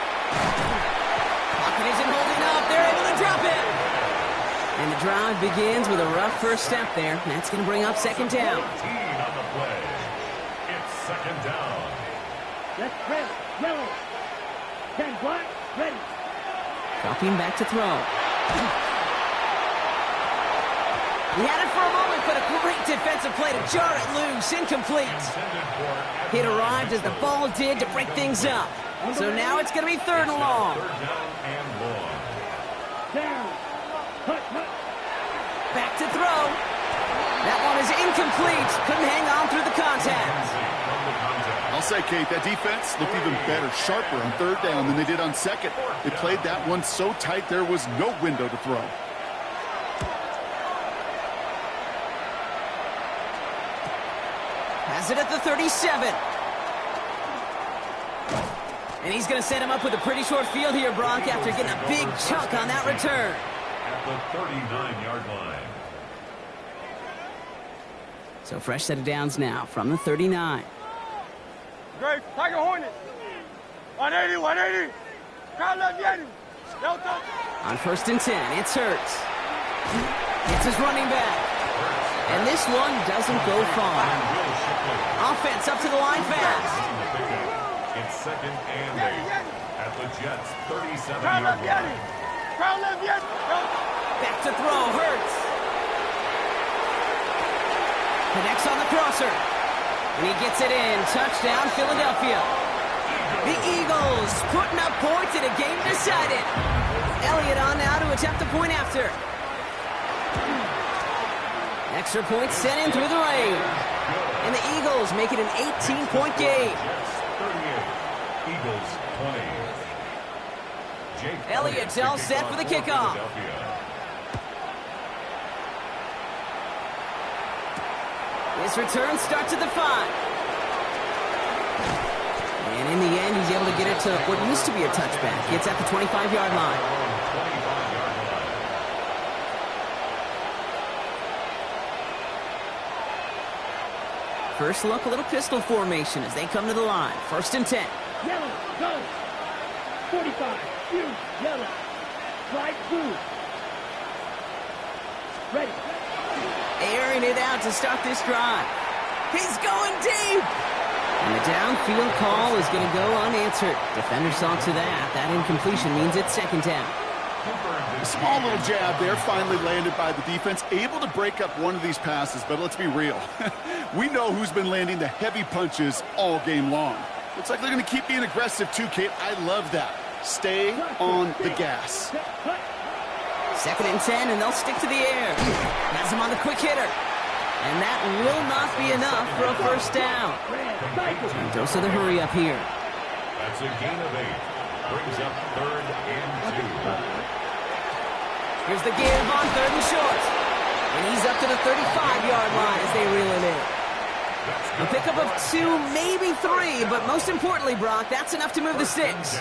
Speaker 1: Pocket isn't holding up. They're able to drop it. And the drive begins with a rough first step there. That's going to bring up 2nd down.
Speaker 2: 14 on the play. It's 2nd down.
Speaker 3: Let's red, yellow. 10 black, ready.
Speaker 1: Dropping back to throw. He had it for a moment, but a great defensive play to jar it loose. Incomplete. It arrived as the ball did to break things up. So now it's going to be 3rd and long.
Speaker 2: 3rd down and long.
Speaker 3: Down. Hut, hut.
Speaker 1: Back to throw. That one is incomplete. Couldn't hang on through the contact.
Speaker 4: I'll say, Kate, that defense looked even better, sharper on 3rd down than they did on 2nd. They played that one so tight there was no window to throw.
Speaker 1: Has it at the 37. And he's going to set him up with a pretty short field here, Brock, after getting a big chunk on that return.
Speaker 2: At the 39-yard line.
Speaker 1: So fresh set of downs now from the 39.
Speaker 5: Great. Tiger Hornet. 180, 180. Crowd left Yeti. No touch.
Speaker 1: On 1st and 10, it's Hurts. It's his running back. And this one doesn't go far. Offense up to the line fast.
Speaker 2: It's 2nd and 8 at the Jets' 37-yard
Speaker 5: Crowd left Yeti.
Speaker 2: line.
Speaker 5: Crowd left Yeti. No.
Speaker 1: Back to throw, Hurts. Connects on the crosser. And he gets it in. Touchdown, Philadelphia. The Eagles putting up points in a game decided. Elliott on now to attempt the point after. Extra point sent in through the rain. And the Eagles make it an 18-point game.
Speaker 2: Jets 38, Eagles 20. Jake
Speaker 1: Elliott's all set for the kickoff. His return starts at the 5. And in the end, he's able to get it to what used to be a touchback. It's at the 25-yard line. First look, a little pistol formation as they come to the line. 1st and 10.
Speaker 3: Yellow, go. 45, shoot, yellow. Slide through. Ready.
Speaker 1: Airing it out to start this drive. He's going deep. And the downfield call is going to go unanswered. Defender saw to that. That incompletion means it's 2nd down.
Speaker 4: A small little jab there, finally landed by the defense. Able to break up one of these passes, but let's be real. We know who's been landing the heavy punches all game long. Looks like they're going to keep being aggressive too, Kate. I love that. Stay on the gas.
Speaker 1: 2nd and 10, and they'll stick to the air. Has him on the quick hitter. And that will not be enough for a 1st down. Dose of the hurry up here.
Speaker 2: That's a gain of 8. Brings up 3rd and 2.
Speaker 1: Here's the give on 3rd and short. And he's up to the 35-yard line as they reel it in. A pickup of 2, maybe 3, but most importantly, Brock, that's enough to move the sticks.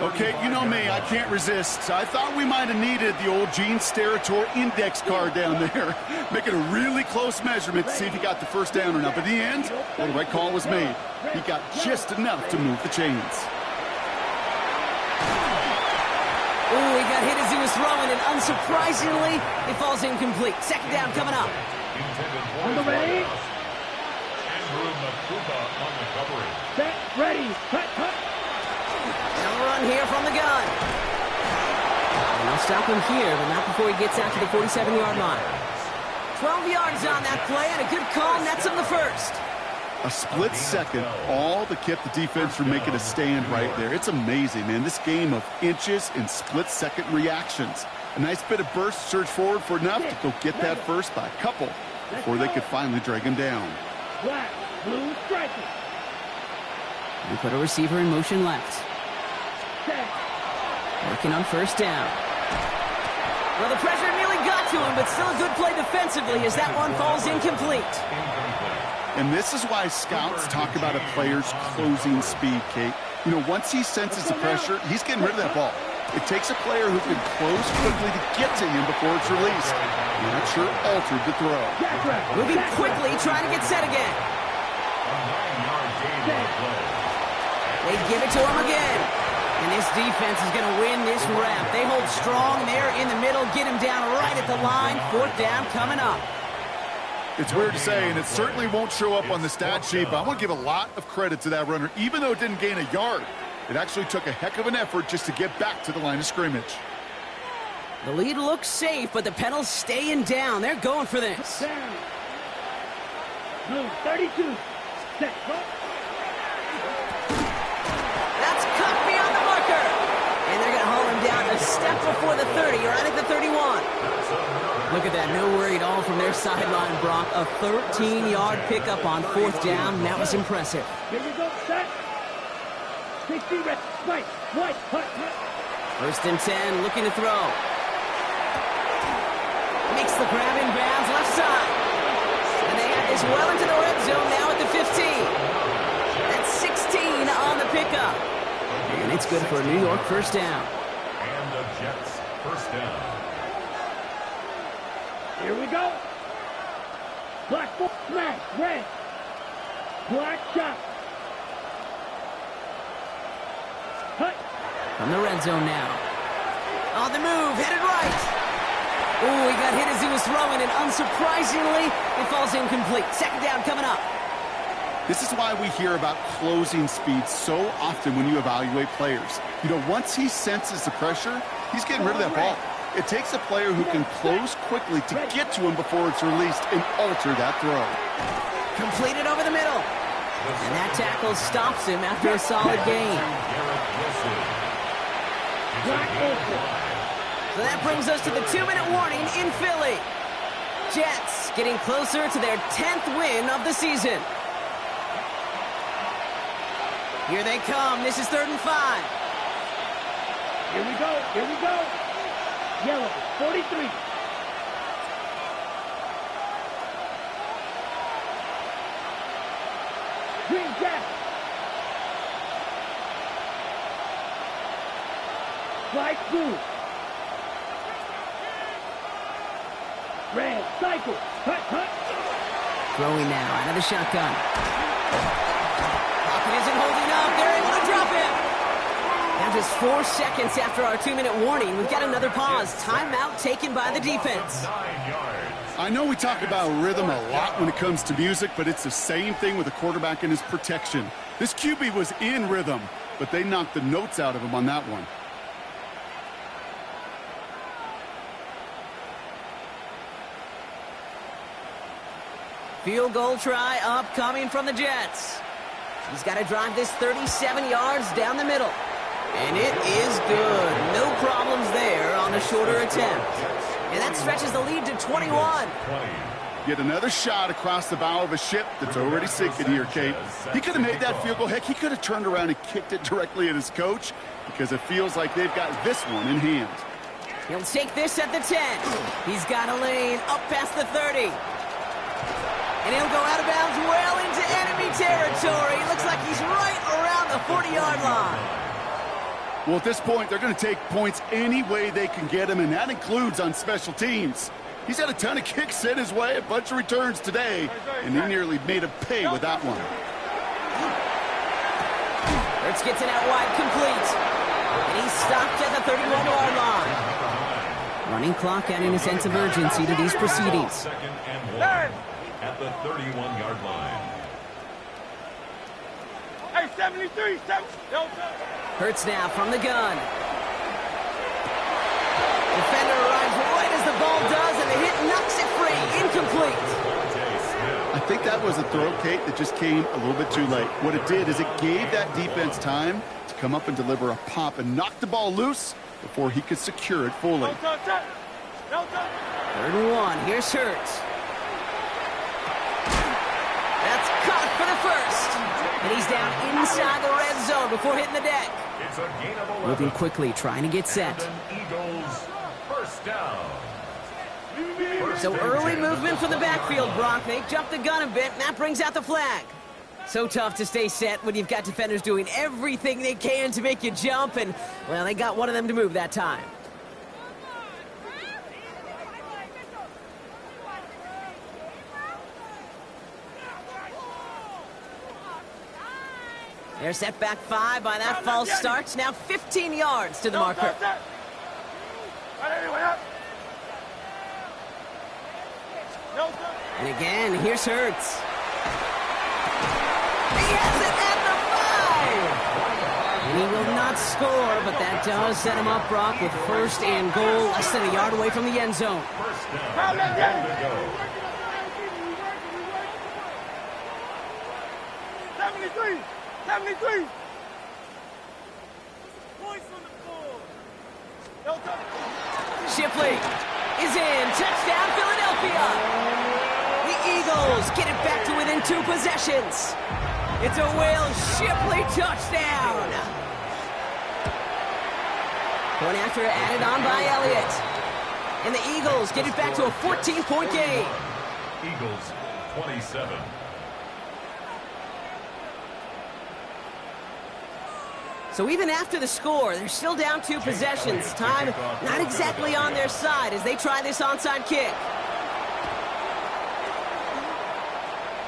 Speaker 4: Okay, you know me, I can't resist. I thought we might have needed the old Gene Steratore index card down there. Making a really close measurement to see if he got the 1st down or not. But in the end, well, the right call was made. He got just enough to move the chains.
Speaker 1: Ooh, he got hit as he was throwing, and unsurprisingly, it falls incomplete. 2nd down coming up.
Speaker 3: On the ready.
Speaker 2: Andrew Makuba on the coverage.
Speaker 3: Set, ready, cut, cut.
Speaker 1: And a run here from the gun. And they'll stop him here, but not before he gets out to the 47-yard line. 12 yards on that play, and a good call nets him the 1st.
Speaker 4: A split second, all that kept the defense from making a stand right there. It's amazing, man. This game of inches and split-second reactions. A nice bit of burst, surge forward for enough to go get that 1st by a couple before they could finally drag him down.
Speaker 3: Black, blue, striker.
Speaker 1: And put a receiver in motion left.
Speaker 3: Set.
Speaker 1: Working on 1st down. Well, the pressure nearly got to him, but still a good play defensively as that one falls incomplete.
Speaker 4: And this is why scouts talk about a player's closing speed, Kate. You know, once he senses the pressure, he's getting rid of that ball. It takes a player who can close quickly to get to him before it's released. And that sure altered the throw.
Speaker 1: Moving quickly, trying to get set again. They give it to him again. And this defense is going to win this rep. They hold strong there in the middle, get him down right at the line. 4th down coming up.
Speaker 4: It's weird to say, and it certainly won't show up on the stat sheet, but I want to give a lot of credit to that runner. Even though it didn't gain a yard, it actually took a heck of an effort just to get back to the line of scrimmage.
Speaker 1: The lead looks safe, but the Penals staying down. They're going for this.
Speaker 3: Down. Blue, 32. Set, go.
Speaker 1: That's cut beyond the marker. And they're going to haul him down a step before the 30, right at the 31. Look at that, no worry at all from their sideline, Brock. A 13-yard pickup on 4th down. That was impressive.
Speaker 3: Here you go, set. 60, red, spike, white, hut, hut.
Speaker 1: 1st and 10, looking to throw. Makes the grab in bounds, left side. And they have this well into the red zone now at the 15. That's 16 on the pickup. And it's good for a New York 1st down.
Speaker 2: And the Jets 1st down.
Speaker 3: Here we go. Black Smash, red. Black shot. Cut.
Speaker 1: From the red zone now. On the move, headed right. Oh, he got hit as he was throwing, and unsurprisingly, it falls incomplete. Second down coming up.
Speaker 4: This is why we hear about closing speed so often when you evaluate players. You know, once he senses the pressure, he's getting rid of that ball. It takes a player who can close quickly to get to him before it's released and alter that throw.
Speaker 1: Completed over the middle. And that tackle stops him after a solid gain. So that brings us to the 2-minute warning in Philly. Jets getting closer to their 10th win of the season. Here they come. This is 3rd and 5.
Speaker 3: Here we go. Here we go. Yellow, 43. Green jack. White blue. Red, cycle. Cut.
Speaker 1: Throwing now out of the shotgun. Pocket isn't holding up. They're able to drop him. Now just 4 seconds after our 2-minute warning, we've got another pause. Timeout taken by the defense.
Speaker 4: I know we talk about rhythm a lot when it comes to music, but it's the same thing with a quarterback and his protection. This QB was in rhythm, but they knocked the notes out of him on that one.
Speaker 1: Field goal try upcoming from the Jets. He's got to drive this 37 yards down the middle. And it is good. No problems there on a shorter attempt. And that stretches the lead to 21.
Speaker 4: Yet another shot across the bow of a ship that's already sinking here, Kate. He could have made that field goal. Heck, he could have turned around and kicked it directly at his coach because it feels like they've got this one in hand.
Speaker 1: He'll take this at the 10. He's got a lane up past the 30. And he'll go out of bounds well into enemy territory. Looks like he's right around the 40-yard line.
Speaker 4: Well, at this point, they're going to take points any way they can get him, and that includes on special teams. He's had a ton of kicks sent his way, a bunch of returns today, and he nearly made him pay with that one.
Speaker 1: Hurts gets it out wide, complete. And he's stopped at the 31-yard line. Running clock adding a sense of urgency to these proceedings.
Speaker 2: Second and 1 at the 31-yard line.
Speaker 5: Hey, 73, 7.
Speaker 1: Hurts now from the gun. Defender arrives right as the ball does, and the hit knocks it free. Incomplete.
Speaker 4: I think that was a throw, Kate, that just came a little bit too late. What it did is it gave that defense time to come up and deliver a pop and knock the ball loose before he could secure it fully.
Speaker 1: 3rd and 1. Here's Hurts. That's caught for the first. And he's down inside the red zone before hitting the deck.
Speaker 2: It's a gain of 11.
Speaker 1: Moving quickly, trying to get set.
Speaker 2: Eagles, first down.
Speaker 1: So early movement from the backfield, Brock. They jump the gun a bit, and that brings out the flag. So tough to stay set when you've got defenders doing everything they can to make you jump, and, well, they got one of them to move that time. They're set back 5 by that false start. Now 15 yards to the marker. And again, here's Hurts. He has it at the 5! And he will not score, but that does set him up, Brock, with 1st and goal, less than a yard away from the end zone.
Speaker 2: First down.
Speaker 5: 73! 73! Points on the board.
Speaker 1: Shipley is in. Touchdown, Philadelphia. The Eagles get it back to within 2 possessions. It's a Will Shipley touchdown. Point after added on by Elliott. And the Eagles get it back to a 14-point game.
Speaker 2: Eagles 27.
Speaker 1: So even after the score, they're still down 2 possessions. Time not exactly on their side as they try this onside kick.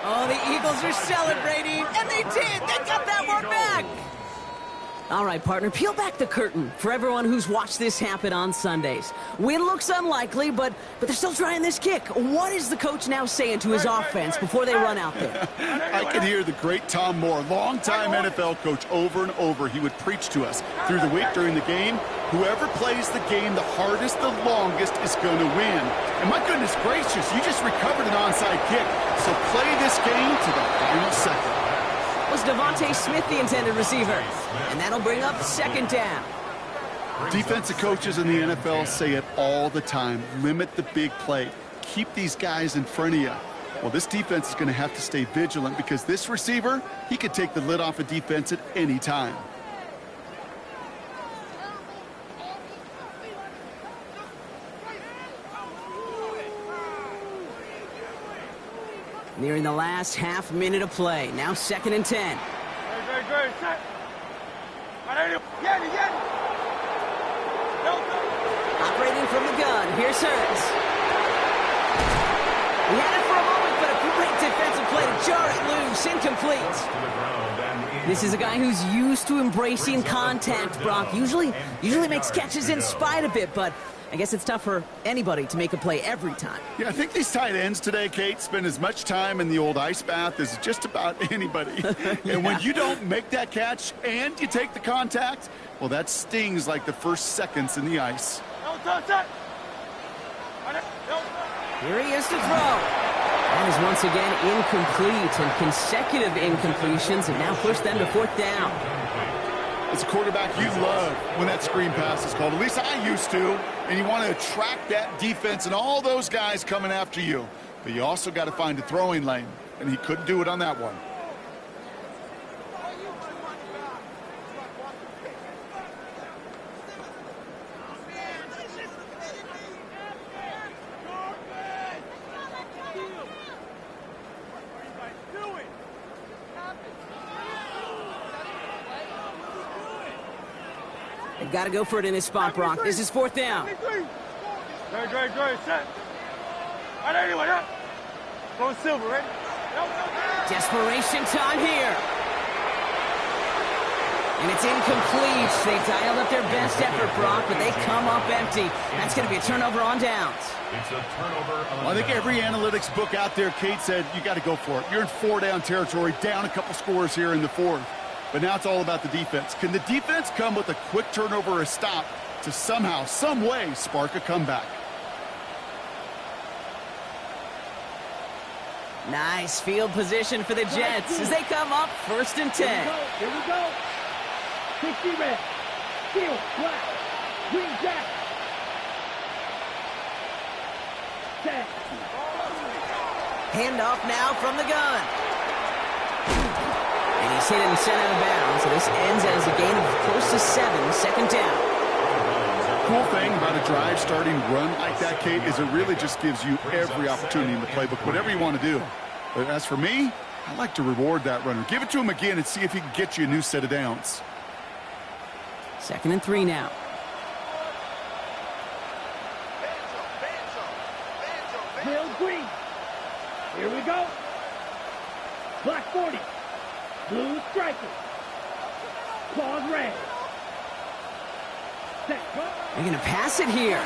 Speaker 1: Oh, the Eagles are celebrating, and they did. They got that one back. All right, partner, peel back the curtain for everyone who's watched this happen on Sundays. Win looks unlikely, but they're still trying this kick. What is the coach now saying to his offense before they run out there?
Speaker 4: I can hear the great Tom Moore, longtime NFL coach, over and over. He would preach to us through the week during the game. Whoever plays the game the hardest, the longest, is going to win. And my goodness gracious, you just recovered an onside kick. So play this game to the final second.
Speaker 1: Was Devontae Smith the intended receiver? And that'll bring up second down.
Speaker 4: Defensive coaches in the NFL say it all the time. Limit the big play. Keep these guys in front of you. Well, this defense is going to have to stay vigilant because this receiver, he could take the lid off a defense at any time.
Speaker 1: Nearing the last half minute of play. Now 2nd and 10.
Speaker 5: Good. Set.
Speaker 1: Operating from the gun. Here's Hurts. He had it for a moment, but a great defensive play to jar it loose. Incomplete. This is a guy who's used to embracing contact, Brock. Usually makes catches in spite of it, but I guess it's tough for anybody to make a play every time.
Speaker 4: Yeah, I think these tight ends today, Kate, spend as much time in the old ice bath as just about anybody.
Speaker 1: Yeah.
Speaker 4: And when you don't make that catch and you take the contact, well, that stings like the first seconds in the ice.
Speaker 1: Here he is to throw. That is once again incomplete, and consecutive incompletions have now pushed them to 4th down.
Speaker 4: As a quarterback, you love when that screen pass is called. At least I used to. And you want to attract that defense and all those guys coming after you. But you also got to find a throwing lane. And he couldn't do it on that one.
Speaker 1: They've got to go for it in this spot, Brock. This is 4th down.
Speaker 5: Good. Set. Go silver, right?
Speaker 1: Desperation time here. And it's incomplete. They dialed up their best effort, Brock, but they come up empty. That's going to be a turnover on downs.
Speaker 2: It's a turnover on
Speaker 4: Well, I think every analytics book out there, Kate, said you got to go for it. You're in 4-down territory, down a couple scores here in the 4th. But now it's all about the defense. Can the defense come with a quick turnover or a stop to somehow, some way, spark a comeback?
Speaker 1: Nice field position for the Jets as they come up 1st and 10.
Speaker 3: Here we go. 60 red. Field, black. Green jacket. Set.
Speaker 1: Handoff now from the gun. And he's hit and sent out of bounds, so this ends as a gain of close to 7, 2nd down.
Speaker 4: Cool thing about a drive starting run like that, Kate, is it really just gives you every opportunity in the playbook, whatever you want to do. But as for me, I like to reward that runner. Give it to him again and see if he can get you a new set of downs.
Speaker 1: 2nd and 3 now.
Speaker 3: Bill Green. Here we go. Black 40. Blue striker. Claws red. Set.
Speaker 1: They're going to pass it here.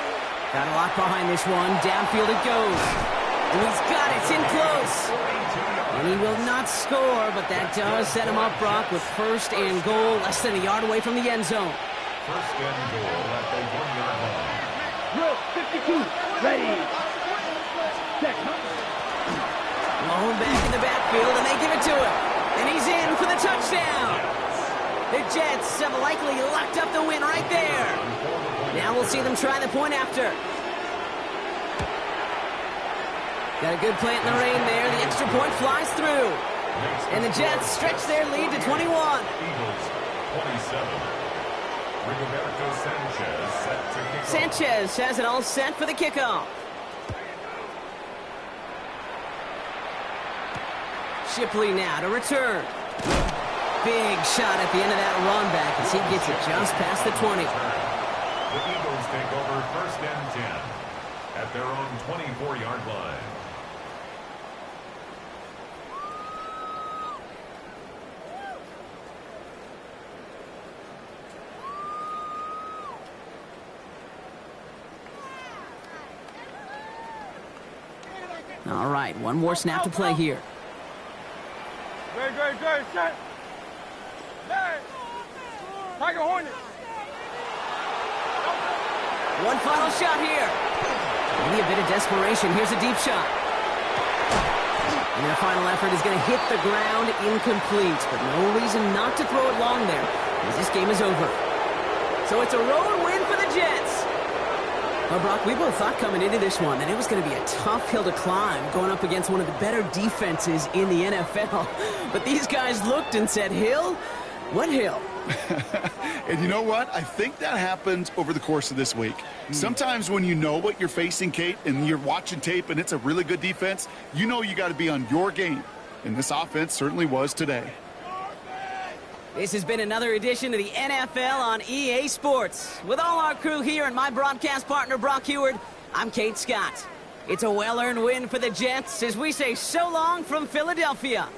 Speaker 1: Got a lot behind this one. Downfield it goes. And he's got it. It's in close. And he will not score, but that does set him up, Brock, with 1st and goal, less than a yard away from the end zone.
Speaker 2: 1st and goal at the 1-yard line.
Speaker 3: Drill 52. Ready. Set.
Speaker 1: Blown back in the backfield, and they give it to him. And he's in for the touchdown. The Jets have likely locked up the win right there. Now we'll see them try the point after. Got a good plant in the rain there. The extra point flies through. And the Jets stretch their lead to 21.
Speaker 2: Eagles 27. Rigoberto Sanchez set to kick off.
Speaker 1: Sanchez has it all set for the kickoff. Shipley now to return. Big shot at the end of that run back as he gets it just past the 20.
Speaker 2: The Eagles take over 1st and 10 at their own 24-yard line.
Speaker 1: All right, one more snap to play here.
Speaker 5: Great, set. Hey. Tiger Hornet.
Speaker 1: One final shot here. Maybe a bit of desperation. Here's a deep shot. And their final effort is going to hit the ground incomplete, but no reason not to throw it long there, because this game is over. So it's a road win for the Jets. Well, Brock, we both thought coming into this one that it was going to be a tough hill to climb, going up against one of the better defenses in the NFL. But these guys looked and said, Hill? What hill?
Speaker 4: And you know what? I think that happened over the course of this week. Sometimes when you know what you're facing, Kate, and you're watching tape and it's a really good defense, you know you got to be on your game. And this offense certainly was today.
Speaker 1: This has been another edition of the NFL on EA Sports. With all our crew here and my broadcast partner, Brock Heward, I'm Kate Scott. It's a well-earned win for the Jets as we say so long from Philadelphia.